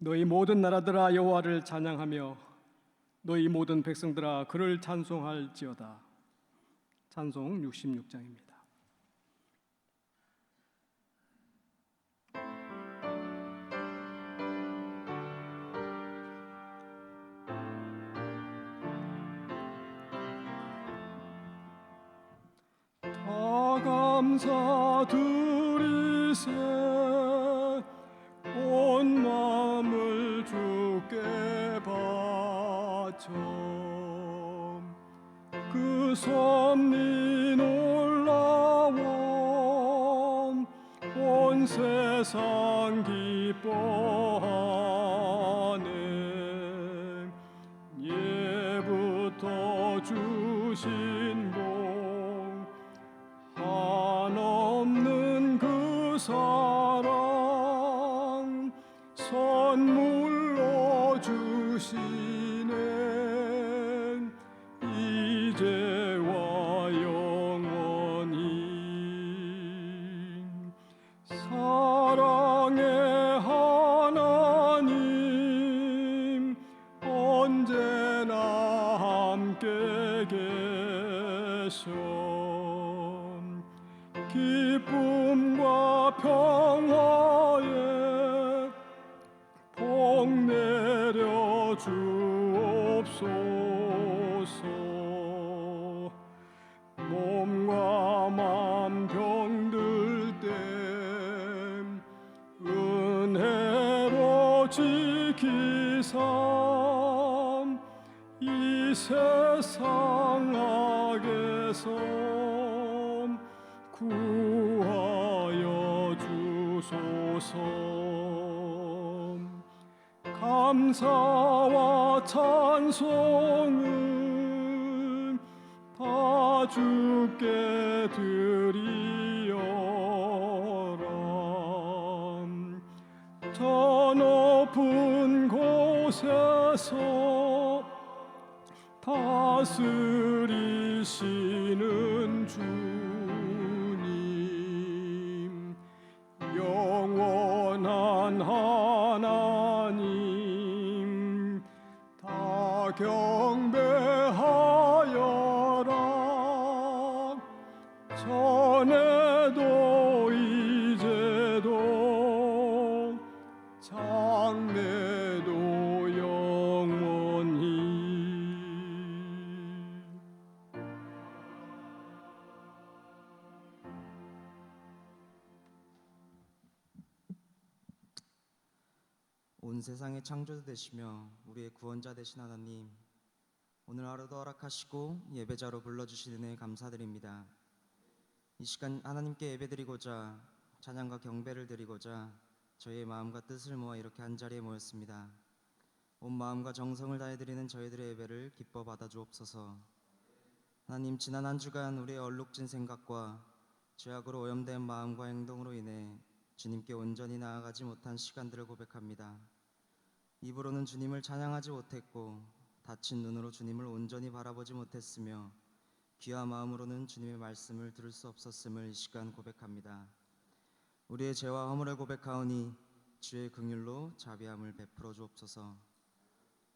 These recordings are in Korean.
너희 모든 나라들아 여호와를 찬양하며 너희 모든 백성들아 그를 찬송할지어다. 찬송 66장입니다. 다 감사드리세 온 마음을 주께 바쳐 그 섭리 놀라워 온 세상 기뻐하네. 예부터 주신 복 한없는 그 사랑 선물로 주시네. 이제와 영원히 사랑의 하나님 언제나 함께 계셔 기쁨과 평화에 복 내려 주옵소서. 몸과 맘 병들 때 은혜로 지키사 이 세상 악에서 구하여 주소서. 감사와 찬송을 다 주께 드리어라. 저 높은 곳에서 다스리시는 주님 영원한 하나님 다 경배하여라. 전에도 이제도 장래도 영원히. 온 세상의 창조주 되시며 우리의 구원자 되신 하나님, 오늘 하루도 허락하시고 예배자로 불러주신 은혜에 감사드립니다. 이 시간 하나님께 예배드리고자 찬양과 경배를 드리고자 저희의 마음과 뜻을 모아 이렇게 한자리에 모였습니다. 온 마음과 정성을 다해 드리는 저희들의 예배를 기뻐 받아 주옵소서. 하나님, 지난 한 주간 우리의 얼룩진 생각과 죄악으로 오염된 마음과 행동으로 인해 주님께 온전히 나아가지 못한 시간들을 고백합니다. 입으로는 주님을 찬양하지 못했고 닫힌 눈으로 주님을 온전히 바라보지 못했으며 귀와 마음으로는 주님의 말씀을 들을 수 없었음을 이 시간 고백합니다. 우리의 죄와 허물을 고백하오니 주의 긍휼로 자비함을 베풀어 주옵소서.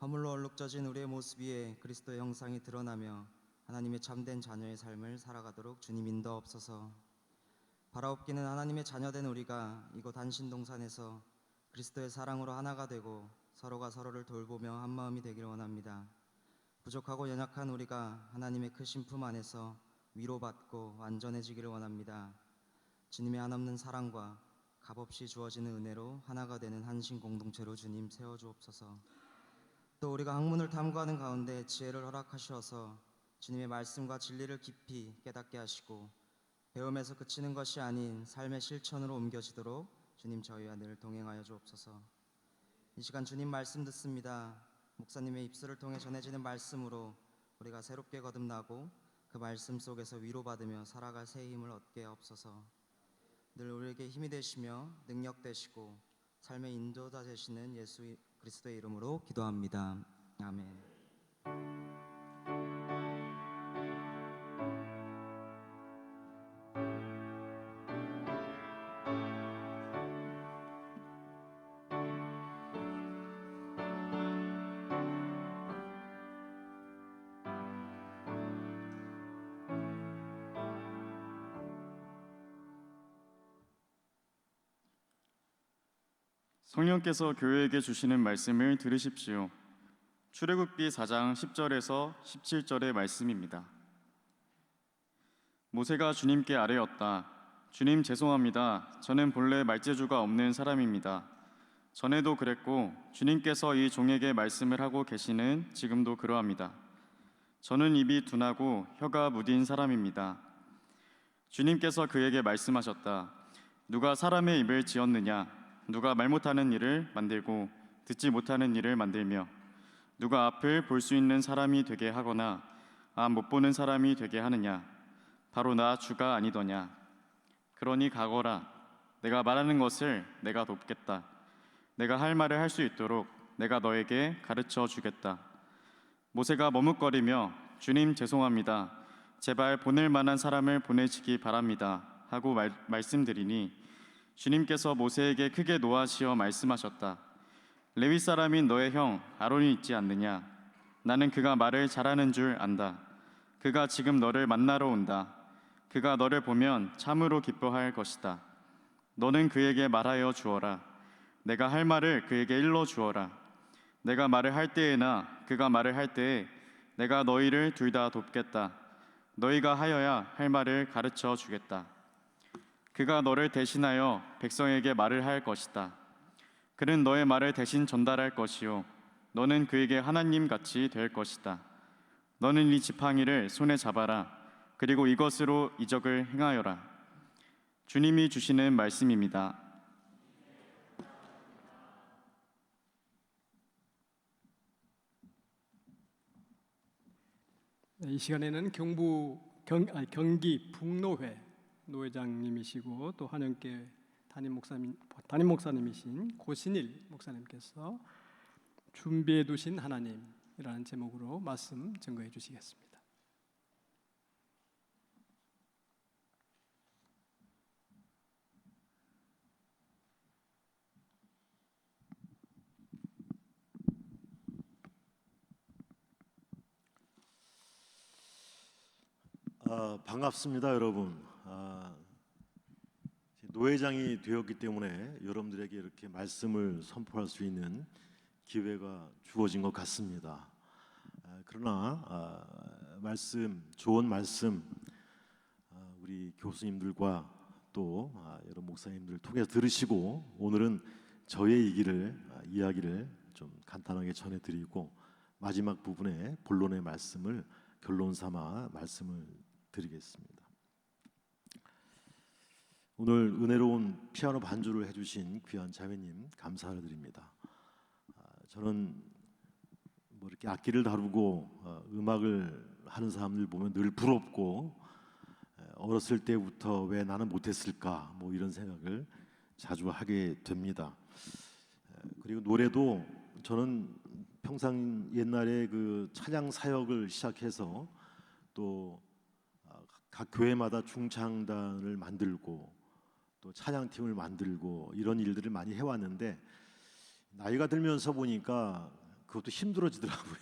허물로 얼룩져진 우리의 모습 위에 그리스도의 형상이 드러나며 하나님의 참된 자녀의 삶을 살아가도록 주님 인도하옵소서. 바라옵기는 하나님의 자녀된 우리가 이곳 한신동산에서 그리스도의 사랑으로 하나가 되고 서로가 서로를 돌보며 한마음이 되기를 원합니다. 부족하고 연약한 우리가 하나님의 크신 품 안에서 위로받고 완전해지기를 원합니다. 주님의 한없는 사랑과 값없이 주어지는 은혜로 하나가 되는 한신 공동체로 주님 세워주옵소서. 또 우리가 학문을 탐구하는 가운데 지혜를 허락하셔서 주님의 말씀과 진리를 깊이 깨닫게 하시고 배움에서 그치는 것이 아닌 삶의 실천으로 옮겨지도록 주님 저희와 늘 동행하여 주옵소서. 이 시간 주님 말씀 듣습니다. 목사님의 입술을 통해 전해지는 말씀으로 우리가 새롭게 거듭나고 그 말씀 속에서 위로받으며 살아갈 새 힘을 얻게 하옵소서. 늘 우리에게 힘이 되시며 능력 되시고 삶의 인도자 되시는 예수 그리스도의 이름으로 기도합니다. 아멘. 성령께서 교회에게 주시는 말씀을 들으십시오. 출애굽기 4장 10절에서 17절의 말씀입니다. 모세가 주님께 아뢰었다. 주님 죄송합니다. 저는 본래 말재주가 없는 사람입니다. 전에도 그랬고 주님께서 이 종에게 말씀을 하고 계시는 지금도 그러합니다. 저는 입이 둔하고 혀가 무딘 사람입니다. 주님께서 그에게 말씀하셨다. 누가 사람의 입을 지었느냐? 누가 말 못하는 일을 만들고 듣지 못하는 일을 만들며 누가 앞을 볼 수 있는 사람이 되게 하거나 앞 못 보는 사람이 되게 하느냐? 바로 나 주가 아니더냐? 그러니 가거라. 내가 말하는 것을 내가 돕겠다. 내가 할 말을 할 수 있도록 내가 너에게 가르쳐 주겠다. 모세가 머뭇거리며 주님 죄송합니다. 제발 보낼 만한 사람을 보내시기 바랍니다. 하고 말씀드리니 주님께서 모세에게 크게 노하시어 말씀하셨다. 레위 사람인 너의 형 아론이 있지 않느냐? 나는 그가 말을 잘하는 줄 안다. 그가 지금 너를 만나러 온다. 그가 너를 보면 참으로 기뻐할 것이다. 너는 그에게 말하여 주어라. 내가 할 말을 그에게 일러 주어라. 내가 말을 할 때에나 그가 말을 할 때에 내가 너희를 둘 다 돕겠다. 너희가 하여야 할 말을 가르쳐 주겠다. 그가 너를 대신하여 백성에게 말을 할 것이다. 그는 너의 말을 대신 전달할 것이요 너는 그에게 하나님 같이 될 것이다. 너는 이 지팡이를 손에 잡아라. 그리고 이것으로 이적을 행하여라. 주님이 주시는 말씀입니다. 이 시간에는 경기 북노회 노회장님이시고 또 한영교회 담임 목사님이신 고신일 목사님께서 준비해 두신 하나님이라는 제목으로 말씀 증거해 주시겠습니다. 반갑습니다, 여러분. 노회장이 되었기 때문에 여러분들에게 이렇게 말씀을 선포할 수 있는 기회가 주어진 것 같습니다. 그러나 좋은 말씀 우리 교수님들과 또 여러 목사님들 통해서 들으시고 오늘은 저의 이야기를 좀 간단하게 전해드리고 마지막 부분에 본론의 말씀을 결론 삼아 말씀을 드리겠습니다. 오늘 은혜로운 피아노 반주를 해주신 귀한 자매님 감사를 드립니다. 저는 뭐 이렇게 악기를 다루고 음악을 하는 사람들 보면 늘 부럽고 어렸을 때부터 왜 나는 못했을까 뭐 이런 생각을 자주 하게 됩니다. 그리고 노래도 저는 평상 옛날에 그 찬양 사역을 시작해서 또 각 교회마다 중창단을 만들고 또 찬양팀을 만들고 이런 일들을 많이 해왔는데 나이가 들면서 보니까 그것도 힘들어지더라고요.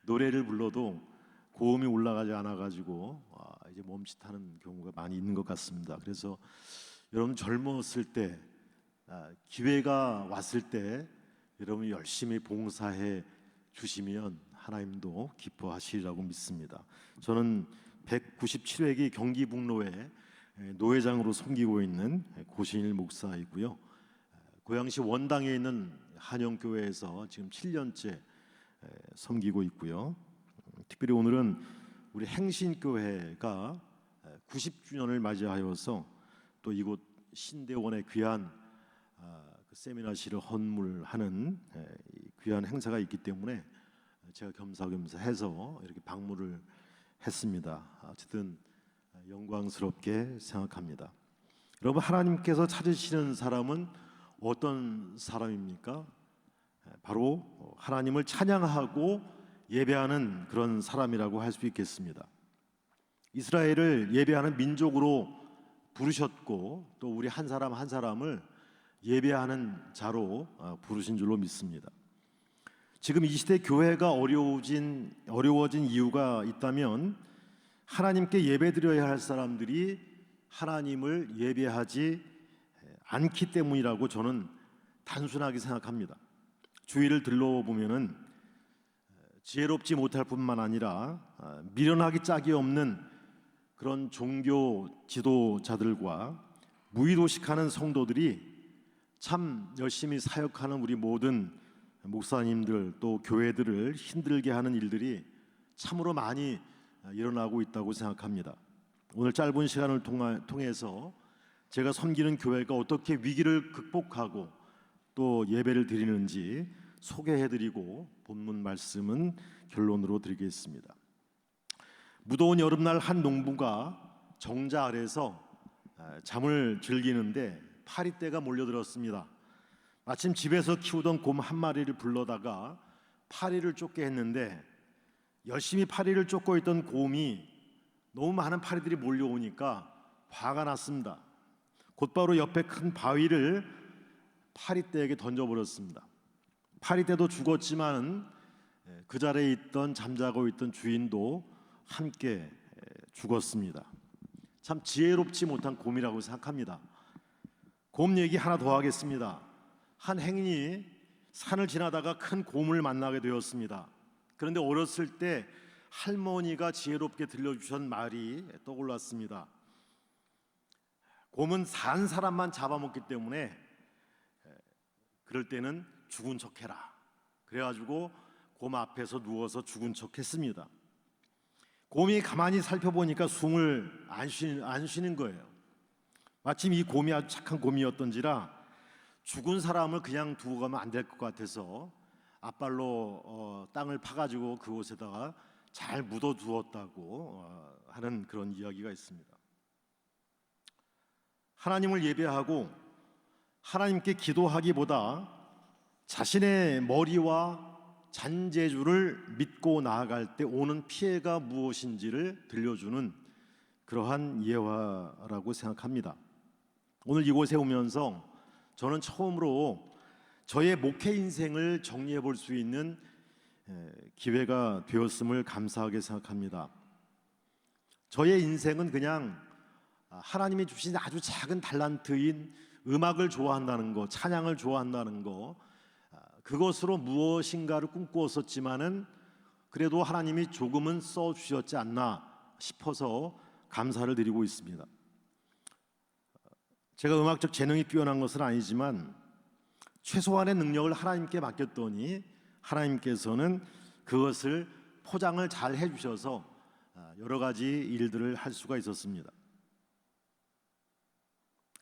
노래를 불러도 고음이 올라가지 않아가지고 이제 멈칫하는 경우가 많이 있는 것 같습니다. 그래서 여러분 젊었을 때 기회가 왔을 때 여러분이 열심히 봉사해 주시면 하나님도 기뻐하시리라고 믿습니다. 저는 197회기 경기북노회 노회장으로 섬기고 있는 고신일 목사이고요. 고양시 원당에 있는 한영교회에서 지금 7년째 섬기고 있고요. 특별히 오늘은 우리 행신교회가 90주년을 맞이하여서 또 이곳 신대원의 귀한 그 세미나실을 헌물하는 귀한 행사가 있기 때문에 제가 겸사겸사 해서 이렇게 방문을 했습니다. 어쨌든 영광스럽게 생각합니다. 여러분, 하나님께서 찾으시는 사람은 어떤 사람입니까? 바로 하나님을 찬양하고 예배하는 그런 사람이라고 할 수 있겠습니다. 이스라엘을 예배하는 민족으로 부르셨고 또 우리 한 사람 한 사람을 예배하는 자로 부르신 줄로 믿습니다. 지금 이 시대 교회가 어려워진 이유가 있다면 하나님께 예배드려야 할 사람들이 하나님을 예배하지 않기 때문이라고 저는 단순하게 생각합니다. 주위를 둘러보면은 지혜롭지 못할 뿐만 아니라 미련하기 짝이 없는 그런 종교 지도자들과 무의도식하는 성도들이 참 열심히 사역하는 우리 모든 목사님들 또 교회들을 힘들게 하는 일들이 참으로 많이 일어나고 있다고 생각합니다. 오늘 짧은 시간을 통해서 제가 섬기는 교회가 어떻게 위기를 극복하고 또 예배를 드리는지 소개해드리고 본문 말씀은 결론으로 드리겠습니다. 무더운 여름날 한 농부가 정자 아래서 잠을 즐기는데 파리떼가 몰려들었습니다. 마침 집에서 키우던 곰 한 마리를 불러다가 파리를 쫓게 했는데 열심히 파리를 쫓고 있던 곰이 너무 많은 파리들이 몰려오니까 화가 났습니다. 곧바로 옆에 큰 바위를 파리떼에게 던져버렸습니다. 파리떼도 죽었지만 그 자리에 있던 잠자고 있던 주인도 함께 죽었습니다. 참 지혜롭지 못한 곰이라고 생각합니다. 곰 얘기 하나 더 하겠습니다. 한 행인이 산을 지나다가 큰 곰을 만나게 되었습니다. 그런데 어렸을 때 할머니가 지혜롭게 들려주신 말이 떠올랐습니다. 곰은 산 사람만 잡아먹기 때문에 그럴 때는 죽은 척해라. 그래가지고 곰 앞에서 누워서 죽은 척했습니다. 곰이 가만히 살펴보니까 숨을 안 쉬는 거예요. 마침 이 곰이 아주 착한 곰이었던지라 죽은 사람을 그냥 두고 가면 안 될 것 같아서 앞발로 땅을 파가지고 그곳에다가 잘 묻어두었다고 하는 그런 이야기가 있습니다. 하나님을 예배하고 하나님께 기도하기보다 자신의 머리와 잔재주를 믿고 나아갈 때 오는 피해가 무엇인지를 들려주는 그러한 예화라고 생각합니다. 오늘 이곳에 오면서 저는 처음으로 저의 목회 인생을 정리해 볼 수 있는 기회가 되었음을 감사하게 생각합니다. 저의 인생은 그냥 하나님이 주신 아주 작은 달란트인 음악을 좋아한다는 거, 찬양을 좋아한다는 거, 그것으로 무엇인가를 꿈꾸었었지만은 그래도 하나님이 조금은 써주셨지 않나 싶어서 감사를 드리고 있습니다. 제가 음악적 재능이 뛰어난 것은 아니지만 최소한의 능력을 하나님께 맡겼더니 하나님께서는 그것을 포장을 잘 해주셔서 여러 가지 일들을 할 수가 있었습니다.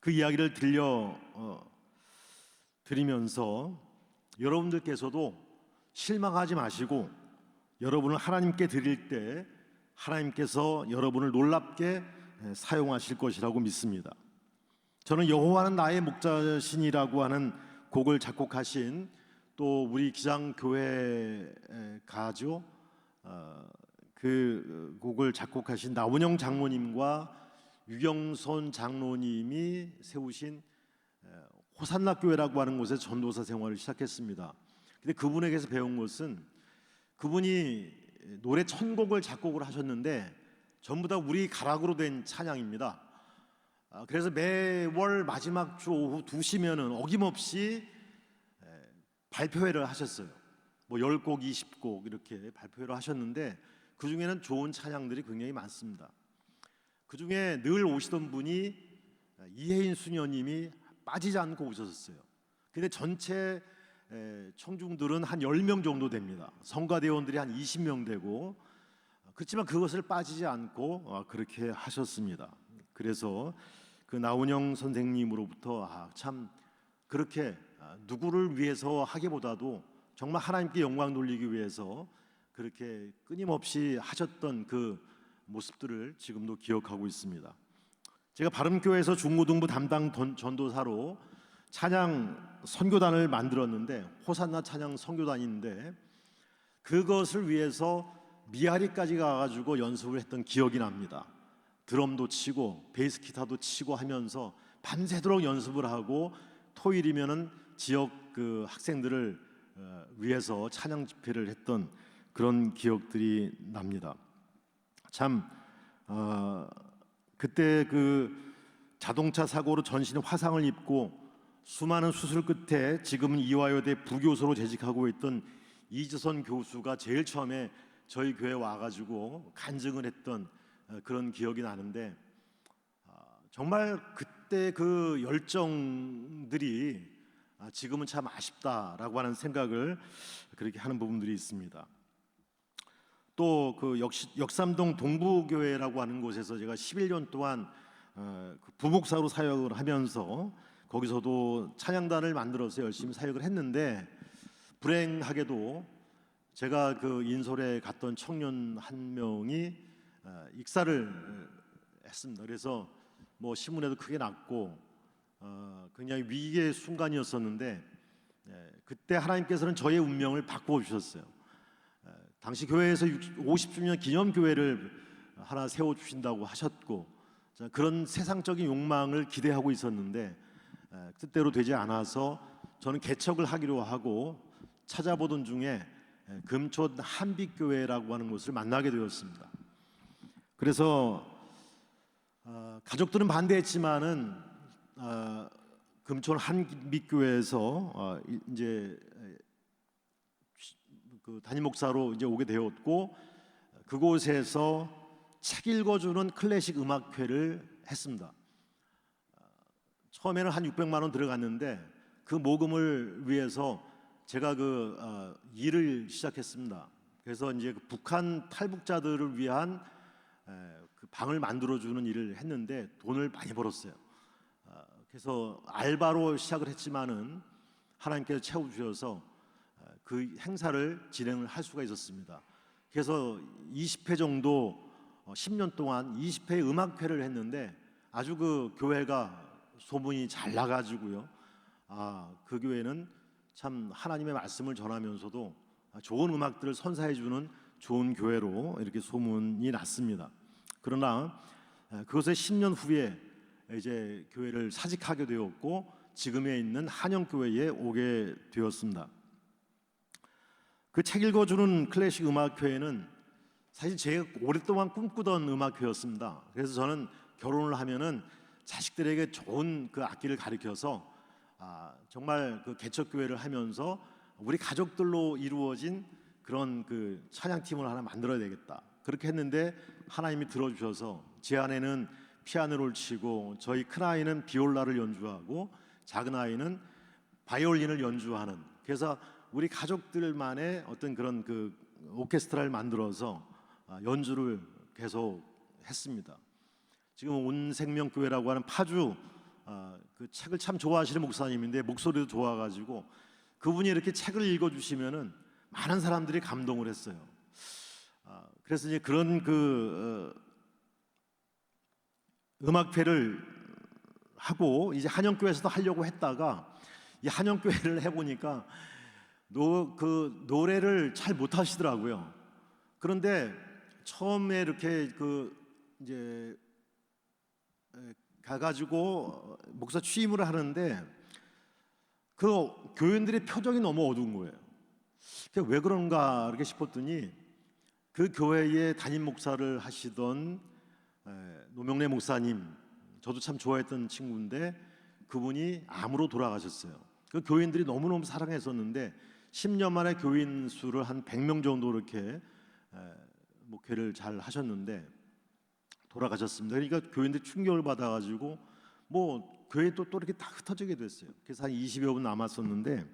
그 이야기를 드리면서 여러분들께서도 실망하지 마시고 여러분을 하나님께 드릴 때 하나님께서 여러분을 놀랍게 사용하실 것이라고 믿습니다. 저는 여호와는 나의 목자신이라고 하는 곡을 작곡하신 또 우리 기장교회 가죠. 그 곡을 작곡하신 나운영 장로님과 유경선 장로님이 세우신 호산나 교회라고 하는 곳에서 전도사 생활을 시작했습니다. 근데 그분에게서 배운 것은 그분이 노래 1000곡을 작곡을 하셨는데 전부 다 우리 가락으로 된 찬양입니다. 그래서 매월 마지막 주 오후 2시면은 어김없이 발표회를 하셨어요. 뭐 10곡, 20곡 이렇게 발표회를 하셨는데 그 중에는 좋은 찬양들이 굉장히 많습니다. 그 중에 늘 오시던 분이 이혜인 수녀님이 빠지지 않고 오셨어요. 근데 전체 청중들은 한 10명 정도 됩니다. 성가대원들이 한 20명 되고 그렇지만 그것을 빠지지 않고 그렇게 하셨습니다. 그래서 그 나운영 선생님으로부터 참 그렇게 누구를 위해서 하기보다도 정말 하나님께 영광 돌리기 위해서 그렇게 끊임없이 하셨던 그 모습들을 지금도 기억하고 있습니다. 제가 바름교회에서 중고등부 담당 전도사로 찬양 선교단을 만들었는데 호산나 찬양 선교단인데 그것을 위해서 미아리까지 가가지고 연습을 했던 기억이 납니다. 드럼도 치고 베이스 기타도 치고 하면서 밤새도록 연습을 하고 토요일이면은 지역 그 학생들을 위해서 찬양 집회를 했던 그런 기억들이 납니다. 참 그때 그 자동차 사고로 전신에 화상을 입고 수많은 수술 끝에 지금은 이화여대 부교수로 재직하고 있던 이지선 교수가 제일 처음에 저희 교회 와가지고 간증을 했던 그런 기억이 나는데, 정말 그때 그 열정들이 지금은 참 아쉽다라고 하는 생각을 그렇게 하는 부분들이 있습니다. 또 그 역삼동 동부교회라고 하는 곳에서 제가 11년 동안 그 부목사로 사역을 하면서 거기서도 찬양단을 만들어서 열심히 사역을 했는데, 불행하게도 제가 그 인솔에 갔던 청년 한 명이 익사를 했습니다. 그래서 뭐 신문에도 크게 났고 굉장히 위기의 순간이었었는데, 그때 하나님께서는 저의 운명을 바꾸어 주셨어요. 당시 교회에서 50주년 기념 교회를 하나 세워 주신다고 하셨고, 그런 세상적인 욕망을 기대하고 있었는데 뜻대로 되지 않아서 저는 개척을 하기로 하고 찾아보던 중에 금촌 한빛교회라고 하는 곳을 만나게 되었습니다. 그래서 가족들은 반대했지만은 금촌 한빛교회에서 이제 그 담임 목사로 이제 오게 되었고, 그곳에서 책 읽어주는 클래식 음악회를 했습니다. 처음에는 한 600만 원 들어갔는데 그 모금을 위해서 제가 그 일을 시작했습니다. 그래서 이제 그 북한 탈북자들을 위한 그 방을 만들어주는 일을 했는데 돈을 많이 벌었어요. 그래서 알바로 시작을 했지만은 하나님께서 채워주셔서 그 행사를 진행을 할 수가 있었습니다. 그래서 20회 정도 10년 동안 20회 음악회를 했는데 아주 그 교회가 소문이 잘 나가지고요. 그 교회는 참 하나님의 말씀을 전하면서도 좋은 음악들을 선사해주는 좋은 교회로 이렇게 소문이 났습니다. 그러나 그것의 10년 후에 이제 교회를 사직하게 되었고 지금에 있는 한영교회에 오게 되었습니다. 그 책 읽어주는 클래식 음악회는 사실 제가 오랫동안 꿈꾸던 음악회였습니다. 그래서 저는 결혼을 하면은 자식들에게 좋은 그 악기를 가르쳐서 정말 그 개척교회를 하면서 우리 가족들로 이루어진 그런 그 찬양팀을 하나 만들어야 되겠다. 그렇게 했는데 하나님이 들어주셔서 제 아내는 피아노를 치고 저희 큰아이는 비올라를 연주하고 작은 아이는 바이올린을 연주하는, 그래서 우리 가족들만의 어떤 그런 그 오케스트라를 만들어서 연주를 계속 했습니다. 지금 온생명교회라고 하는 파주 그 책을 참 좋아하시는 목사님인데 목소리도 좋아가지고 그분이 이렇게 책을 읽어주시면은 많은 사람들이 감동을 했어요. 그래서 이제 그런 그 음악회를 하고 이제 한영교회에서도 하려고 했다가 이 한영교회를 해보니까 그 노래를 잘 못하시더라고요. 그런데 처음에 이렇게 그 이제 가가지고 목사 취임을 하는데 그 교인들의 표정이 너무 어두운 거예요. 왜 그런가 이렇게 싶었더니 그 교회의 담임 목사를 하시던 노명래 목사님, 저도 참 좋아했던 친구인데 그분이 암으로 돌아가셨어요. 그 교인들이 너무너무 사랑했었는데 10년 만에 교인 수를 한 100명 정도 이렇게 목회를 잘 하셨는데 돌아가셨습니다. 그러니까 교인들이 충격을 받아가지고 뭐 교회 또 이렇게 다 흩어지게 됐어요. 그래서 한 20여 분 남았었는데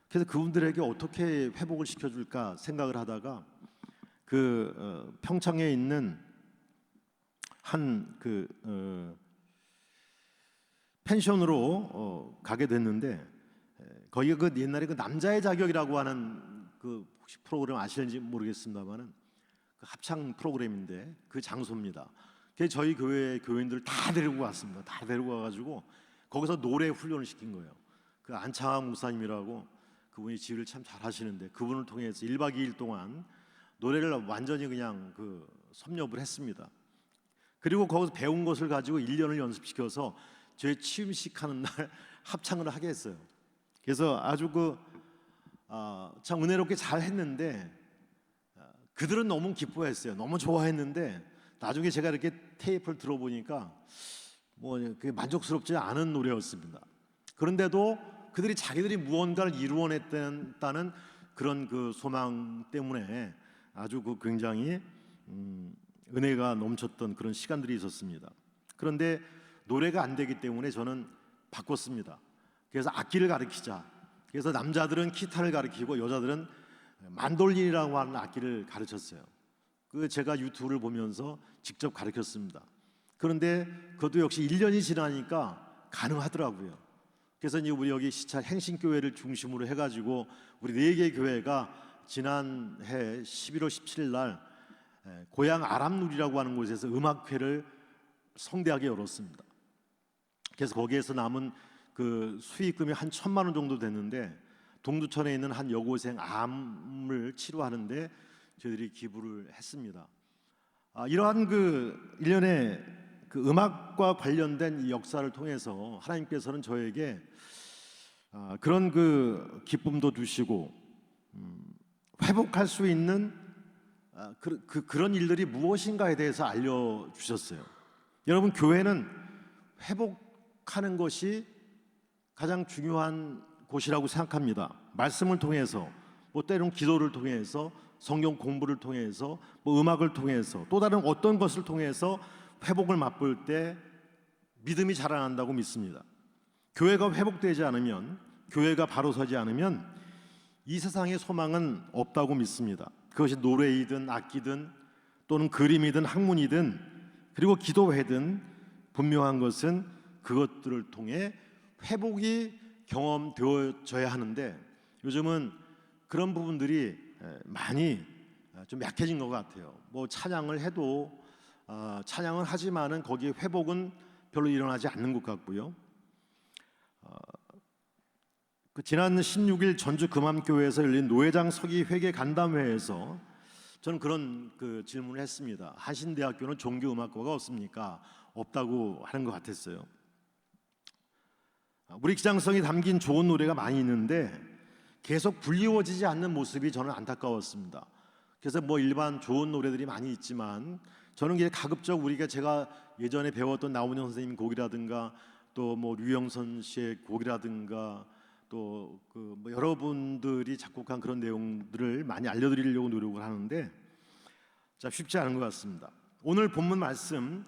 그래서 그분들에게 어떻게 회복을 시켜줄까 생각을 하다가 그 평창에 있는 한 그 펜션으로 가게 됐는데 거기가 그 옛날에 그 남자의 자격이라고 하는 그 혹시 프로그램 아시는지 모르겠습니다만은 그 합창 프로그램인데 그 장소입니다. 그게 저희 교회 교인들 다 데리고 왔습니다. 다 데리고 와가지고 거기서 노래 훈련을 시킨 거예요. 그 안창학 목사님이라고 그분이 지휘를 참 잘하시는데 그분을 통해서 1박 2일 동안 노래를 완전히 그냥 그 섭렵을 했습니다. 그리고 거기서 배운 것을 가지고 1년을 연습시켜서 저희 취임식 하는 날 합창을 하게 했어요. 그래서 아주 참 은혜롭게 잘 했는데 그들은 너무 기뻐했어요. 너무 좋아했는데 나중에 제가 이렇게 테이프를 들어보니까 뭐 그게 만족스럽지 않은 노래였습니다. 그런데도 그들이 자기들이 무언가를 이루어냈다는 그런 그 소망 때문에 아주 그 굉장히 은혜가 넘쳤던 그런 시간들이 있었습니다. 그런데 노래가 안 되기 때문에 저는 바꿨습니다. 그래서 악기를 가르치자. 그래서 남자들은 기타를 가르치고 여자들은 만돌린이라고 하는 악기를 가르쳤어요. 그 제가 유튜브를 보면서 직접 가르쳤습니다. 그런데 그것도 역시 1년이 지나니까 가능하더라고요. 그래서 이제 우리 여기 시차 행신교회를 중심으로 해가지고 우리 4개 교회가 지난해 11월 17일 날 고향 아람누리라고 하는 곳에서 음악회를 성대하게 열었습니다. 그래서 거기에서 남은 그 수익금이 한 1,000만 원 정도 됐는데 동두천에 있는 한 여고생 암을 치료하는데 저희들이 기부를 했습니다. 이러한 그 일련의 그 음악과 관련된 이 역사를 통해서 하나님께서는 저에게 그런 그 기쁨도 주시고 회복할 수 있는 그런 일들이 무엇인가에 대해서 알려주셨어요. 여러분, 교회는 회복하는 것이 가장 중요한 곳이라고 생각합니다. 말씀을 통해서, 뭐 때로는 기도를 통해서, 성경 공부를 통해서, 뭐 음악을 통해서, 또 다른 어떤 것을 통해서 회복을 맛볼 때 믿음이 자라난다고 믿습니다. 교회가 회복되지 않으면, 교회가 바로 서지 않으면 이 세상에 소망은 없다고 믿습니다. 그것이 노래이든 악기든 또는 그림이든 학문이든 그리고 기도회든 분명한 것은 그것들을 통해 회복이 경험되어져야 하는데 요즘은 그런 부분들이 많이 좀 약해진 것 같아요. 뭐 찬양을 해도 찬양을 하지만은 거기에 회복은 별로 일어나지 않는 것 같고요. 그 지난 16일 전주 금암교회에서 열린 노회장 서기 회계 간담회에서 저는 그런 그 질문을 했습니다. 한신대학교는 종교음악과가 없습니까? 없다고 하는 것 같았어요. 우리 기장성이 담긴 좋은 노래가 많이 있는데 계속 불리워지지 않는 모습이 저는 안타까웠습니다. 그래서 뭐 일반 좋은 노래들이 많이 있지만 저는 이게 가급적 우리가 제가 예전에 배웠던 나훈영 선생님 곡이라든가 또 뭐 류영선 씨의 곡이라든가 또 그 뭐 여러분들이 작곡한 그런 내용들을 많이 알려드리려고 노력을 하는데 쉽지 않은 것 같습니다. 오늘 본문 말씀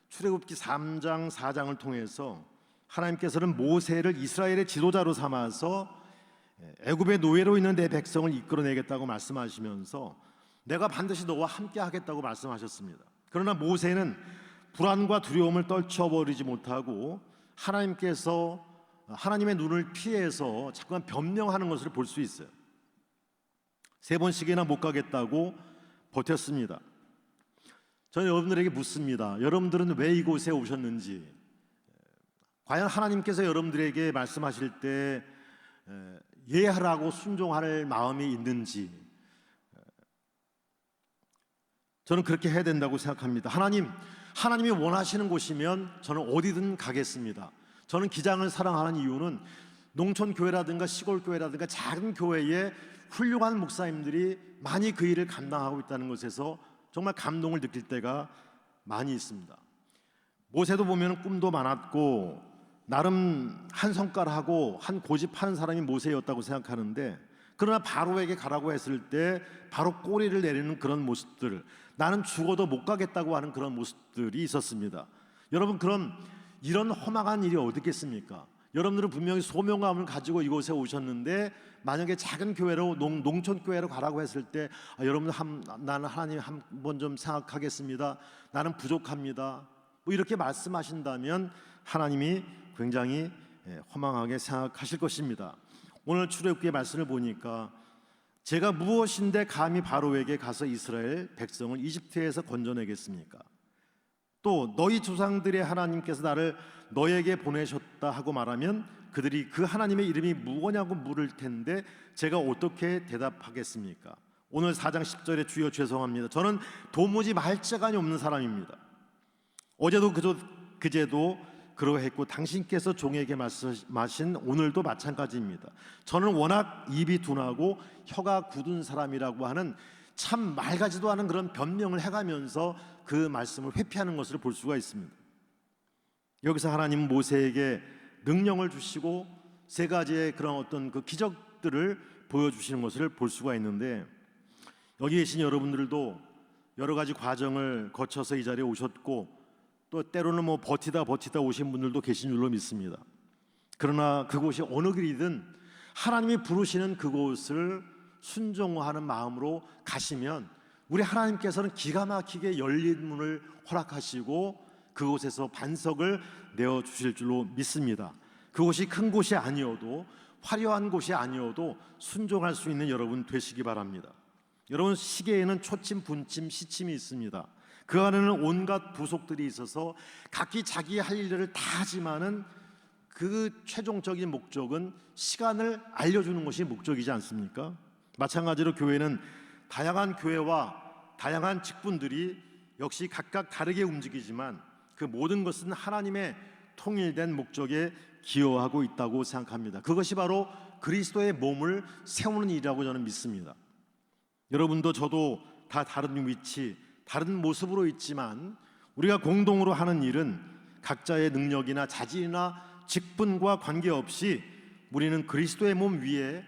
출애굽기 3장 4장을 통해서 하나님께서는 모세를 이스라엘의 지도자로 삼아서 애굽의 노예로 있는 내 백성을 이끌어내겠다고 말씀하시면서 내가 반드시 너와 함께 하겠다고 말씀하셨습니다. 그러나 모세는 불안과 두려움을 떨쳐버리지 못하고 하나님께서 하나님의 눈을 피해서 자꾸만 변명하는 것을 볼 수 있어요. 3번씩이나 못 가겠다고 버텼습니다. 저는 여러분들에게 묻습니다. 여러분들은 왜 이곳에 오셨는지, 과연 하나님께서 여러분들에게 말씀하실 때 예하라고 순종할 마음이 있는지, 저는 그렇게 해야 된다고 생각합니다. 하나님이 원하시는 곳이면 저는 어디든 가겠습니다. 저는 기장을 사랑하는 이유는 농촌교회라든가 시골교회라든가 작은 교회에 훌륭한 목사님들이 많이 그 일을 감당하고 있다는 것에서 정말 감동을 느낄 때가 많이 있습니다. 모세도 보면 꿈도 많았고 나름 한 성깔하고 한 고집하는 사람이 모세였다고 생각하는데, 그러나 바로에게 가라고 했을 때 바로 꼬리를 내리는 그런 모습들, 나는 죽어도 못 가겠다고 하는 그런 모습들이 있었습니다. 여러분, 그럼 이런 험악한 일이 어디 있겠습니까? 여러분들은 분명히 소명감을 가지고 이곳에 오셨는데 만약에 작은 교회로 농촌 교회로 가라고 했을 때 여러분들 나는 하나님 한번 좀 생각하겠습니다. 나는 부족합니다. 뭐 이렇게 말씀하신다면 하나님이 굉장히 허망하게 생각하실 것입니다. 오늘 출애굽기의 말씀을 보니까 제가 무엇인데 감히 바로에게 가서 이스라엘 백성을 이집트에서 건져내겠습니까? 또 너희 조상들의 하나님께서 나를 너에게 보내셨다 하고 말하면 그들이 그 하나님의 이름이 무엇냐고 물을 텐데 제가 어떻게 대답하겠습니까? 오늘 4장 10절에 주여 죄송합니다. 저는 도무지 말자간이 없는 사람입니다. 어제도 그제도 그러했고 당신께서 종에게 말씀하신 오늘도 마찬가지입니다. 저는 워낙 입이 둔하고 혀가 굳은 사람이라고 하는 참 맑아지도 않은 그런 변명을 해가면서 그 말씀을 회피하는 것을 볼 수가 있습니다. 여기서 하나님은 모세에게 능력을 주시고 세 가지의 그런 어떤 그 기적들을 보여주시는 것을 볼 수가 있는데, 여기 계신 여러분들도 여러 가지 과정을 거쳐서 이 자리에 오셨고 또 때로는 뭐 버티다 오신 분들도 계신 줄로 믿습니다. 그러나 그곳이 어느 길이든 하나님이 부르시는 그곳을 순종하는 마음으로 가시면 우리 하나님께서는 기가 막히게 열린 문을 허락하시고 그곳에서 반석을 내어주실 줄로 믿습니다. 그곳이 큰 곳이 아니어도 화려한 곳이 아니어도 순종할 수 있는 여러분 되시기 바랍니다. 여러분, 시계에는 초침, 분침, 시침이 있습니다. 그 안에는 온갖 부속들이 있어서 각기 자기 할 일들을 다 하지만은 그 최종적인 목적은 시간을 알려주는 것이 목적이지 않습니까? 마찬가지로 교회는 다양한 교회와 다양한 직분들이 역시 각각 다르게 움직이지만 그 모든 것은 하나님의 통일된 목적에 기여하고 있다고 생각합니다. 그것이 바로 그리스도의 몸을 세우는 일이라고 저는 믿습니다. 여러분도 저도 다 다른 위치, 다른 모습으로 있지만 우리가 공동으로 하는 일은 각자의 능력이나 자질이나 직분과 관계없이 우리는 그리스도의 몸 위에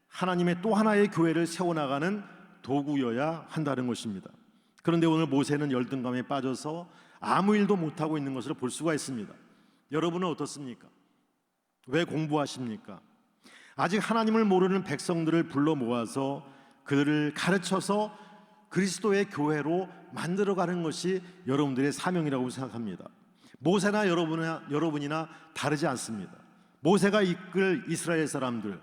하나님의 또 하나의 교회를 세워나가는 도구여야 한다는 것입니다. 그런데 오늘 모세는 열등감에 빠져서 아무 일도 못하고 있는 것을 볼 수가 있습니다. 여러분은 어떻습니까? 왜 공부하십니까? 아직 하나님을 모르는 백성들을 불러 모아서 그들을 가르쳐서 그리스도의 교회로 만들어가는 것이 여러분들의 사명이라고 생각합니다. 모세나 여러분이나 다르지 않습니다. 모세가 이끌 이스라엘 사람들,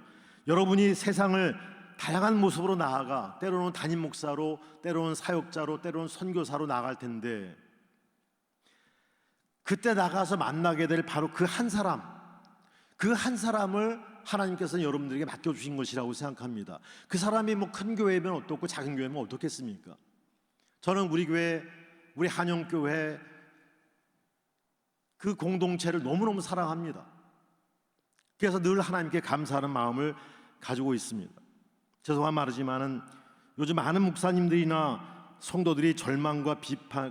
여러분이 세상을 다양한 모습으로 나아가 때로는 담임 목사로, 때로는 사역자로, 때로는 선교사로 나갈 텐데 그때 나가서 만나게 될 바로 그 한 사람, 그 한 사람을 하나님께서는 여러분들에게 맡겨주신 것이라고 생각합니다. 그 사람이 뭐 큰 교회면 어떻고 작은 교회면 어떻겠습니까? 저는 우리 교회, 우리 한영교회 그 공동체를 너무너무 사랑합니다. 그래서 늘 하나님께 감사하는 마음을 가지고 있습니다. 죄송한 말이지만은 요즘 많은 목사님들이나 성도들이 절망과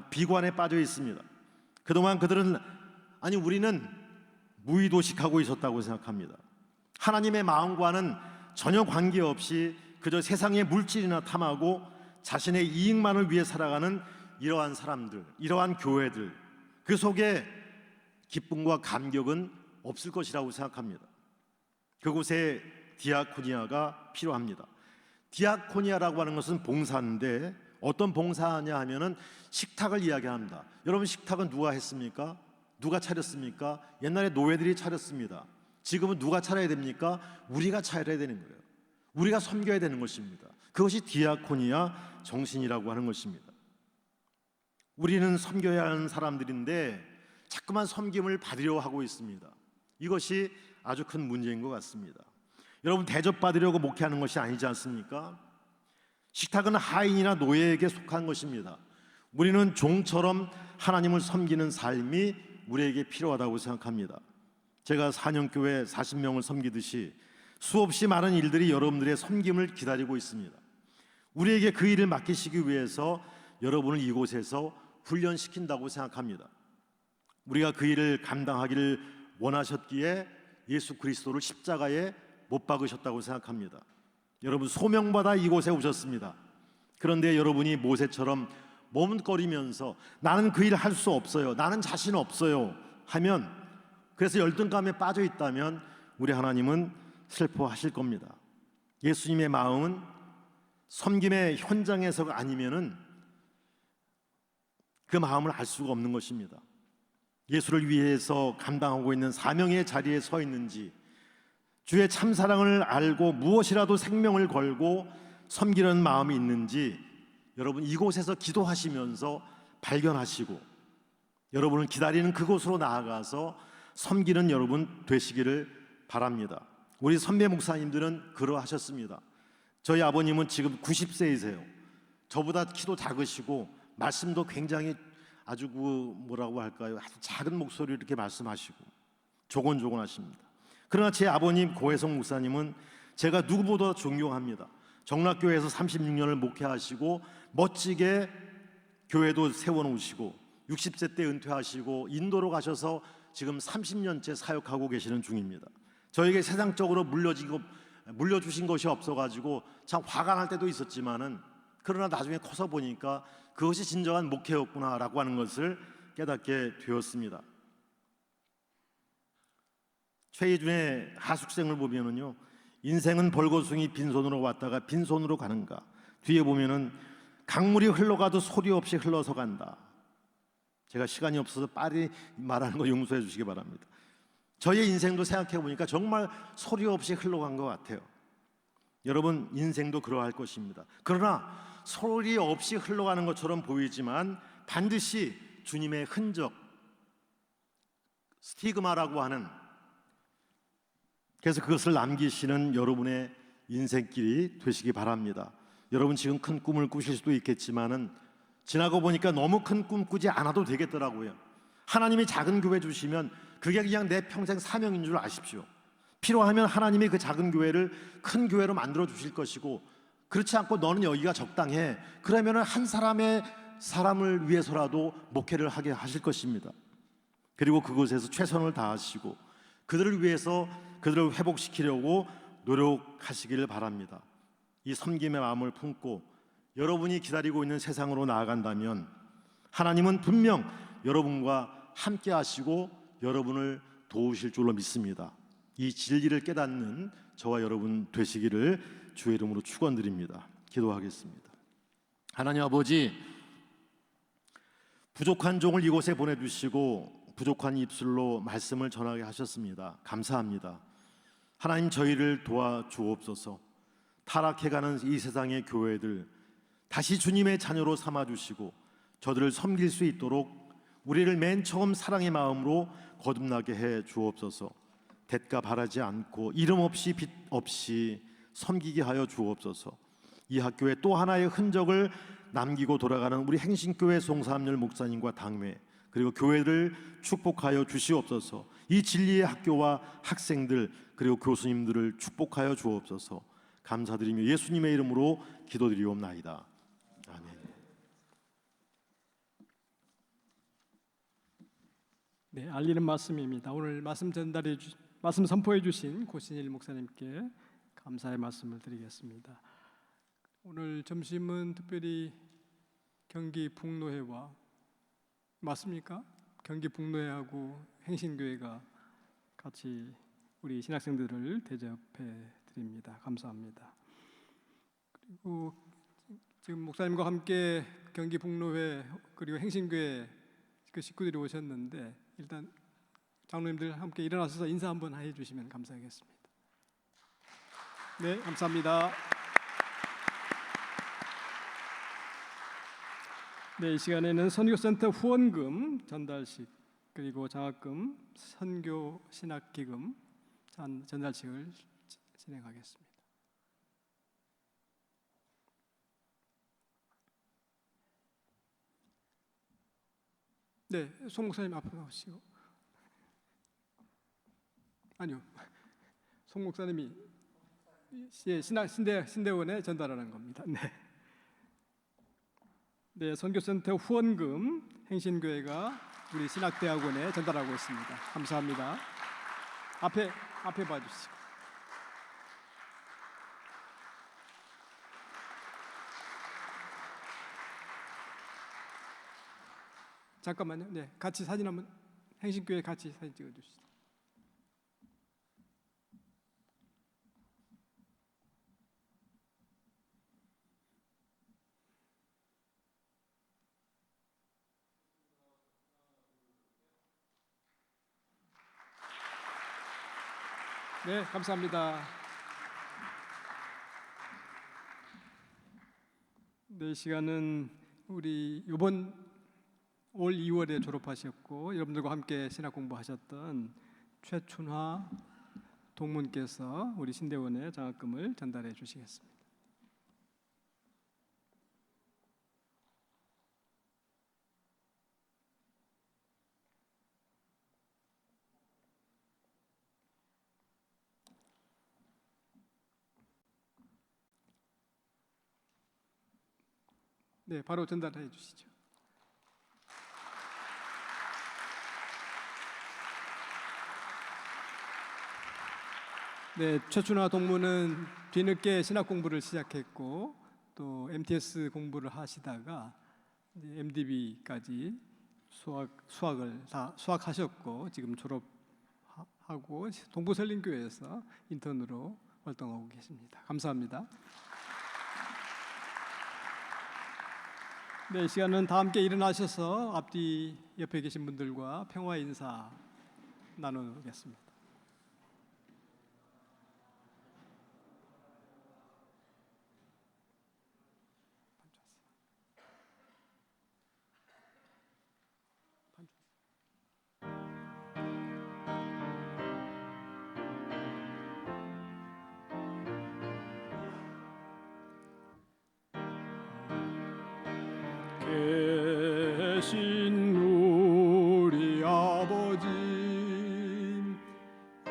비관에 빠져 있습니다. 그동안 그들은 우리는 무의도식하고 있었다고 생각합니다. 하나님의 마음과는 전혀 관계없이 그저 세상의 물질이나 탐하고 자신의 이익만을 위해 살아가는 이러한 사람들, 이러한 교회들, 그 속에 기쁨과 감격은 없을 것이라고 생각합니다. 그곳에 디아코니아가 필요합니다. 디아코니아라고 하는 것은 봉사인데 어떤 봉사냐 하면은 식탁을 이야기합니다. 여러분, 식탁은 누가 했습니까? 누가 차렸습니까? 옛날에 노예들이 차렸습니다. 지금은 누가 차려야 됩니까? 우리가 차려야 되는 거예요. 우리가 섬겨야 되는 것입니다. 그것이 디아코니아 정신이라고 하는 것입니다. 우리는 섬겨야 하는 사람들인데 자꾸만 섬김을 받으려 하고 있습니다. 이것이 아주 큰 문제인 것 같습니다. 여러분, 대접받으려고 목회하는 것이 아니지 않습니까? 식탁은 하인이나 노예에게 속한 것입니다. 우리는 종처럼 하나님을 섬기는 삶이 우리에게 필요하다고 생각합니다. 제가 사년교회 40명을 섬기듯이 수없이 많은 일들이 여러분들의 섬김을 기다리고 있습니다. 우리에게 그 일을 맡기시기 위해서 여러분을 이곳에서 훈련시킨다고 생각합니다. 우리가 그 일을 감당하기를 원하셨기에 예수 그리스도를 십자가에 못 박으셨다고 생각합니다. 여러분, 소명받아 이곳에 오셨습니다. 그런데 여러분이 모세처럼 머뭇거리면서 나는 그 일을 할 수 없어요, 나는 자신 없어요 하면, 그래서 열등감에 빠져 있다면 우리 하나님은 슬퍼하실 겁니다. 예수님의 마음은 섬김의 현장에서가 아니면은 그 마음을 알 수가 없는 것입니다. 예수를 위해서 감당하고 있는 사명의 자리에 서 있는지, 주의 참사랑을 알고 무엇이라도 생명을 걸고 섬기는 마음이 있는지 여러분 이곳에서 기도하시면서 발견하시고 여러분을 기다리는 그곳으로 나아가서 섬기는 여러분 되시기를 바랍니다. 우리 선배 목사님들은 그러하셨습니다. 저희 아버님은 지금 90세이세요. 저보다 키도 작으시고 말씀도 굉장히 아주 뭐라고 할까요? 아주 작은 목소리로 이렇게 말씀하시고 조곤조곤하십니다. 그러나 제 아버님 고혜성 목사님은 제가 누구보다 존경합니다. 정락교회에서 36년을 목회하시고 멋지게 교회도 세워놓으시고 60세 때 은퇴하시고 인도로 가셔서 지금 30년째 사역하고 계시는 중입니다. 저에게 세상적으로 물려주신 것이 없어가지고 참 화가 날 때도 있었지만은, 그러나 나중에 커서 보니까 그것이 진정한 목회였구나라고 하는 것을 깨닫게 되었습니다. 최희준의 하숙생을 보면은요, 인생은 벌거숭이 빈손으로 왔다가 빈손으로 가는가, 뒤에 보면은 강물이 흘러가도 소리 없이 흘러서 간다. 제가 시간이 없어서 빨리 말하는 거 용서해 주시기 바랍니다. 저의 인생도 생각해 보니까 정말 소리 없이 흘러간 것 같아요. 여러분 인생도 그러할 것입니다. 그러나 소리 없이 흘러가는 것처럼 보이지만 반드시 주님의 흔적, 스티그마라고 하는, 그래서 그것을 남기시는 여러분의 인생길이 되시기 바랍니다. 여러분 지금 큰 꿈을 꾸실 수도 있겠지만은 지나고 보니까 너무 큰 꿈 꾸지 않아도 되겠더라고요. 하나님이 작은 교회 주시면 그게 그냥 내 평생 사명인 줄 아십시오. 필요하면 하나님이 그 작은 교회를 큰 교회로 만들어 주실 것이고, 그렇지 않고 너는 여기가 적당해, 그러면 한 사람을 위해서라도 목회를 하게 하실 것입니다. 그리고 그곳에서 최선을 다하시고 그들을 위해서 그들을 회복시키려고 노력하시기를 바랍니다. 이 섬김의 마음을 품고 여러분이 기다리고 있는 세상으로 나아간다면 하나님은 분명 여러분과 함께 하시고 여러분을 도우실 줄로 믿습니다. 이 진리를 깨닫는 저와 여러분 되시기를 주의 이름으로 축원드립니다. 기도하겠습니다. 하나님 아버지, 부족한 종을 이곳에 보내주시고 부족한 입술로 말씀을 전하게 하셨습니다. 감사합니다. 하나님, 저희를 도와주옵소서. 타락해가는 이 세상의 교회들 다시 주님의 자녀로 삼아주시고 저들을 섬길 수 있도록 우리를 맨 처음 사랑의 마음으로 거듭나게 해 주옵소서. 대가 바라지 않고 이름 없이 빚 없이 섬기게 하여 주옵소서. 이 학교에 또 하나의 흔적을 남기고 돌아가는 우리 행신교회 송삼열 목사님과 당회, 그리고 교회를 축복하여 주시옵소서. 이 진리의 학교와 학생들 그리고 교수님들을 축복하여 주옵소서. 감사드리며 예수님의 이름으로 기도드리옵나이다. 아멘. 네, 알리는 말씀입니다. 오늘 말씀 선포해 주신 고신일 목사님께 감사의 말씀을 드리겠습니다. 오늘 점심은 특별히 경기 북노회와, 맞습니까? 경기 북노회하고 행신교회가 같이 우리 신학생들을 대접해 드립니다. 감사합니다. 그리고 지금 목사님과 함께 경기 북노회 그리고 행신교회 그 식구들이 오셨는데, 일단 장로님들 함께 일어나셔서 인사 한번 해 주시면 감사하겠습니다. 네, 감사합니다. 네, 이 시간에는 선교센터 후원금 전달식 그리고 장학금, 선교 신학기금 전달식을 진행하겠습니다. 네, 송 목사님 앞으로 나오시고. 아니요, 송 목사님이 신대원에 전달하는 겁니다. 네. 네, 선교센터 후원금 행신교회가 우리 신학대학원에 전달하고 있습니다. 감사합니다. 앞에 봐주시고. 잠깐만요. 네, 같이 사진 한번, 행신교회 같이 사진 찍어주시죠. 네, 감사합니다. 네, 이 시간은 우리 이번 올 2월에 졸업하셨고 여러분들과 함께 신학 공부하셨던 최춘화 동문께서 우리 신대원에 장학금을 전달해 주시겠습니다. 네, 바로 전달해 주시죠. 네, 최춘화 동무는 뒤늦게 신학 공부를 시작했고 또 MTS 공부를 하시다가 이제 MDB까지 수학을 다 수학하셨고 지금 졸업하고 동부설림교회에서 인턴으로 활동하고 계십니다. 감사합니다. 네, 이 시간은 다 함께 일어나셔서 앞뒤 옆에 계신 분들과 평화 인사 나누겠습니다. 계신 우리 아버지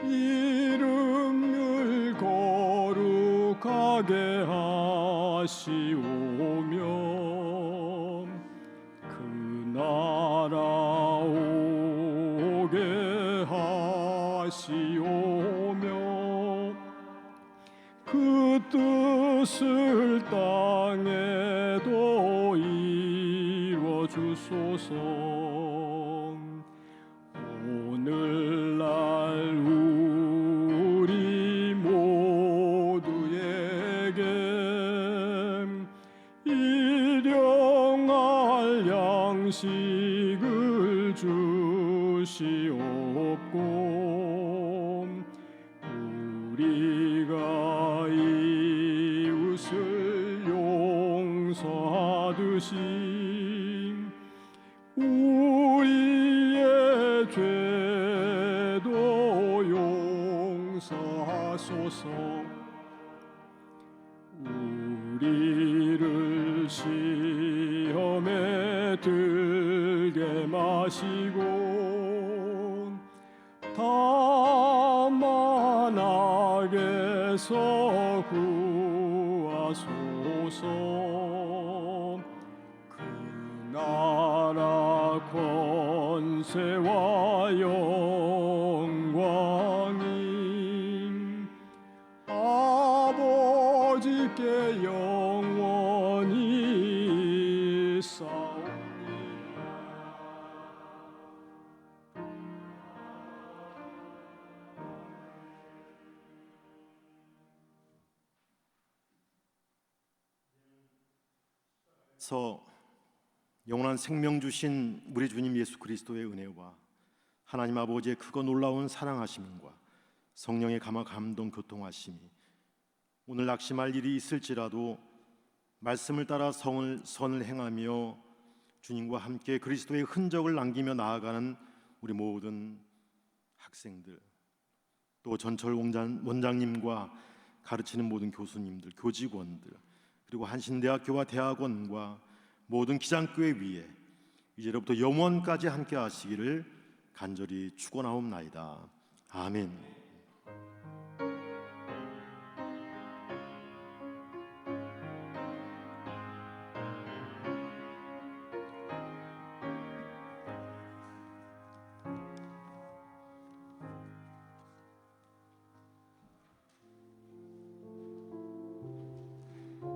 이름을 거룩하게 하시오며 그 나라 오게 하시오며 그 뜻을 땅에도 이루어 주소서. 오늘날 우리 모두에게 일용할 양식을 주시옵고 우리가 이웃을 용서하듯이 우리의 죄도 용서하소서. 우리를 시험에 들게 마시고 다만 악에서 구하소서. 그 나라 권세와 영광이 아버지께 영원히 있사옵니다. 영원한 생명 주신 우리 주님 예수 그리스도의 은혜와 하나님 아버지의 크고 놀라운 사랑하심과 성령의 감화 감동 교통하심이 오늘 낙심할 일이 있을지라도 말씀을 따라 선을 행하며 주님과 함께 그리스도의 흔적을 남기며 나아가는 우리 모든 학생들, 또 전철 원장님과 가르치는 모든 교수님들, 교직원들, 그리고 한신대학교와 대학원과 모든 기장교회 위에 이제로부터 영원까지 함께 하시기를 간절히 축원하옵나이다. 아멘.